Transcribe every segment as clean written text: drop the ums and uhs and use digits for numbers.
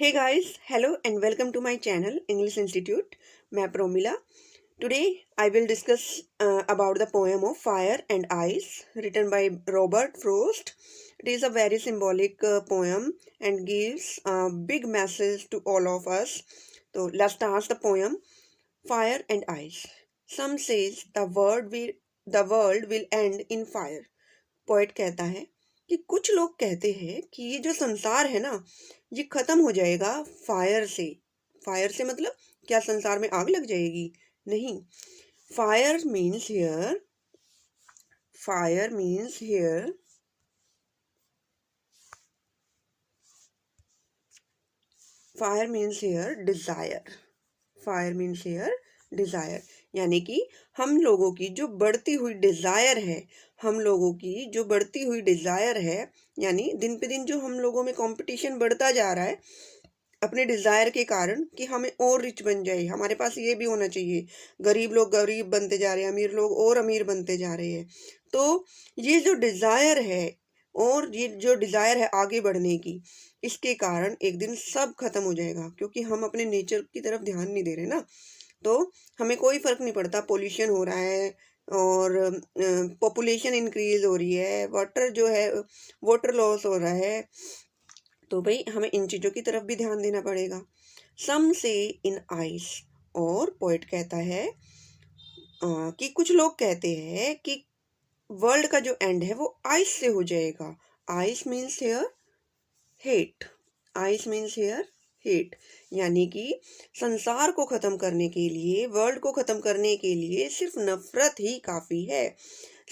Hey guys, hello and welcome to my channel English Institute. मैं Promila. Today I will discuss about the poem of Fire and Ice written by Robert Frost. It is a very symbolic poem and gives a big message to all of us. So let's start the poem. Fire and Ice. Some says the world will end in fire. Poet कहता है कि कुछ लोग कहते हैं कि ये जो संसार है ना, ये खत्म हो जाएगा फायर से. फायर से मतलब क्या संसार में आग लग जाएगी? नहीं. Fire means here fire means here fire means here desire. Fire means here desire. यानी कि हम लोगों की जो बढ़ती हुई डिजायर है, हम लोगों की जो बढ़ती हुई डिजायर है, यानी दिन पे दिन जो हम लोगों में कंपटीशन बढ़ता जा रहा है अपने डिजायर के कारण कि हमें और रिच बन जाए, हमारे पास ये भी होना चाहिए. गरीब लोग गरीब बनते जा रहे हैं, अमीर लोग और अमीर बनते जा रहे हैं. तो ये जो डिजायर है और ये जो डिजायर है आगे बढ़ने की, इसके कारण एक दिन सब खत्म हो जाएगा क्योंकि हम अपने नेचर की तरफ ध्यान नहीं दे रहे ना. तो हमें कोई फर्क नहीं पड़ता, पोल्यूशन हो रहा है और पॉपुलेशन इंक्रीज हो रही है, वाटर जो है वाटर लॉस हो रहा है. तो भाई हमें इन चीज़ों की तरफ भी ध्यान देना पड़ेगा. सम से इन आइस. और पोइट कहता है कि कुछ लोग कहते हैं कि वर्ल्ड का जो एंड है वो आइस से हो जाएगा. Ice means here hate. Ice means here hate. यानी कि संसार को खत्म करने के लिए, वर्ल्ड को खत्म करने के लिए सिर्फ नफरत ही काफी है.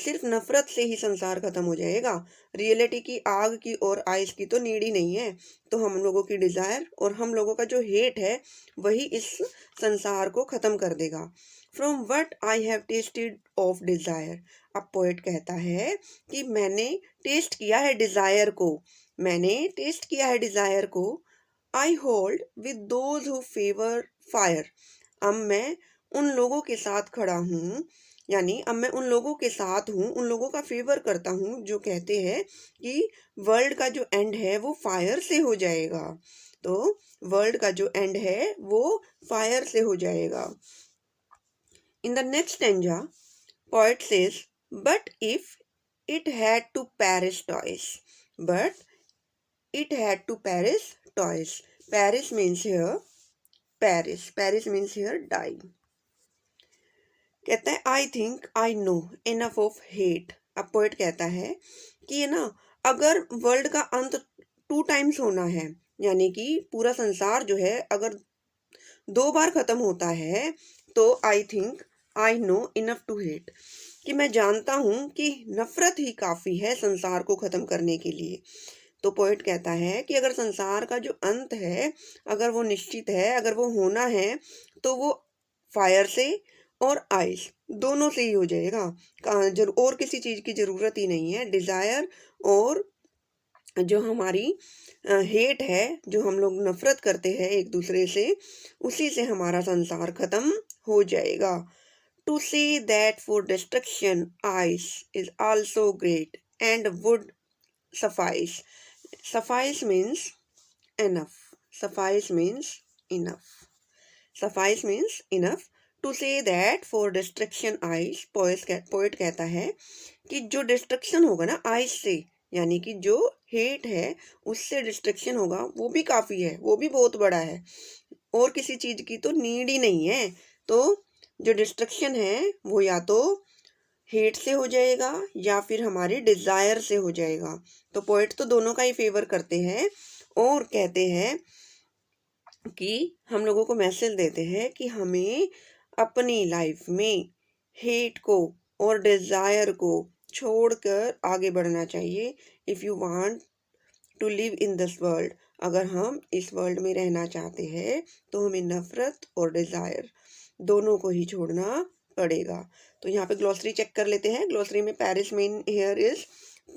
सिर्फ नफरत से ही संसार खत्म हो जाएगा. रियलिटी की आग की और आइस की तो नीड ही नहीं है. तो हम लोगों की डिजायर और हम लोगों का जो हेट है वही इस संसार को खत्म कर देगा. From what I have tested of desire. अब पोएट कहता है कि मैंने टेस्ट किया है डिजायर को. मैंने टेस्ट किया है डिजायर को. I hold with those who favour fire. अब मैं उन लोगों के साथ खड़ा हूँ, यानी अब मैं उन लोगों के साथ हूँ, उन लोगों का फेवर करता हूँ जो कहते हैं कि वर्ल्ड का जो एंड है वो फायर से हो जाएगा. तो वर्ल्ड का जो एंड है वो फायर से हो जाएगा. In the next stanza poet says, but if it had to perish twice. But it had to perish twice. Perish means here perish. Perish means here die. कहता है आई think I know enough of hate. अब poet कहता है कि ये ना, अगर world का अंत 2 टाइम्स होना है, यानी कि पूरा संसार जो है अगर 2 बार खत्म होता है, तो I think I know enough to hate. कि मैं जानता हूँ कि नफरत ही काफ़ी है संसार को ख़त्म करने के लिए. तो पोएट कहता है कि अगर संसार का जो अंत है, अगर वो निश्चित है, अगर वो होना है, तो वो फायर से और आइस दोनों से ही हो जाएगा. और किसी चीज़ की ज़रूरत ही नहीं है. डिज़ायर और जो हमारी हेट है, जो हम लोग नफरत करते हैं एक दूसरे से, उसी से हमारा संसार खत्म हो जाएगा. To say that for destruction ice is also great and would suffice. Suffice means enough. Suffice means enough. Suffice means enough. To say that for destruction ice, poet कहता है कि जो डिस्ट्रक्शन होगा ना आइस से, यानी कि जो हेट है उससे डिस्ट्रक्शन होगा, वो भी काफ़ी है, वो भी बहुत बड़ा है. और किसी चीज़ की तो नीड ही नहीं है. तो जो डिस्ट्रक्शन है वो या तो हेट से हो जाएगा या फिर हमारी डिज़ायर से हो जाएगा. तो पोएट तो दोनों का ही फेवर करते हैं और कहते हैं कि हम लोगों को मैसेज देते हैं कि हमें अपनी लाइफ में हेट को और डिज़ायर को छोड़कर आगे बढ़ना चाहिए. If you want to live in this world. अगर हम इस वर्ल्ड में रहना चाहते हैं तो हमें नफरत और डिज़ायर दोनों को ही छोड़ना पड़ेगा. तो यहाँ पे ग्लॉसरी चेक कर लेते हैं. ग्लॉसरी में perish mean here is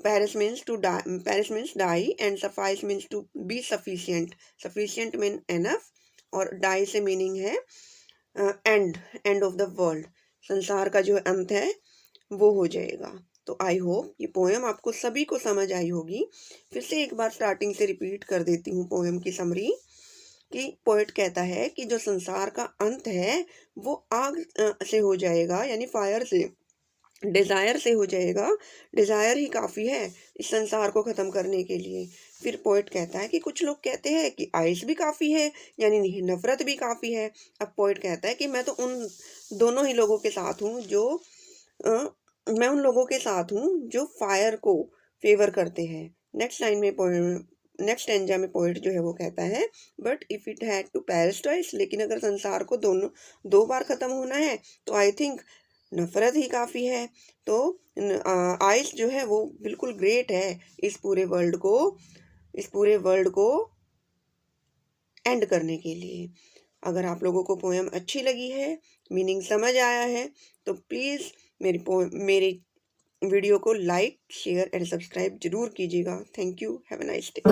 perish means to die. Perish means die and suffice means to be sufficient. Sufficient mean enough और डाई से मीनिंग है and end of the world. संसार का जो अंत है वो हो जाएगा. तो आई होप ये पोएम आपको सभी को समझ आई होगी. फिर से एक बार स्टार्टिंग से रिपीट कर देती हूँ पोएम की समरी. कि पोएट कहता है कि जो संसार का अंत है वो आग से हो जाएगा, यानी फायर से, डिज़ायर से हो जाएगा। डिज़ायर ही काफ़ी है इस संसार को ख़त्म करने के लिए। फिर पोएट कहता है कि कुछ लोग कहते हैं कि आइस भी काफ़ी है, यानी नफ़रत भी काफ़ी है। अब पोएट कहता है कि मैं तो उन दोनों ही लोगों के साथ हूँ जो अ, मैं उन लोगों के साथ हूँ जो फायर को फ़ेवर करते हैं। नेक्स्ट स्टैन्ज़ा में पोएट जो है वो कहता है, but if it had to perish twice, लेकिन अगर संसार को 2 बार ख़त्म होना है तो आई थिंक नफ़रत ही काफ़ी है। तो आइस जो है वो बिल्कुल ग्रेट है इस पूरे वर्ल्ड को एंड करने के लिए। अगर आप लोगों को पोएम अच्छी लगी है, मीनिंग समझ आया है, तो प्लीज़ मेरी वीडियो को लाइक, शेयर एंड सब्सक्राइब ज़रूर कीजिएगा। Thank you. Have a nice day.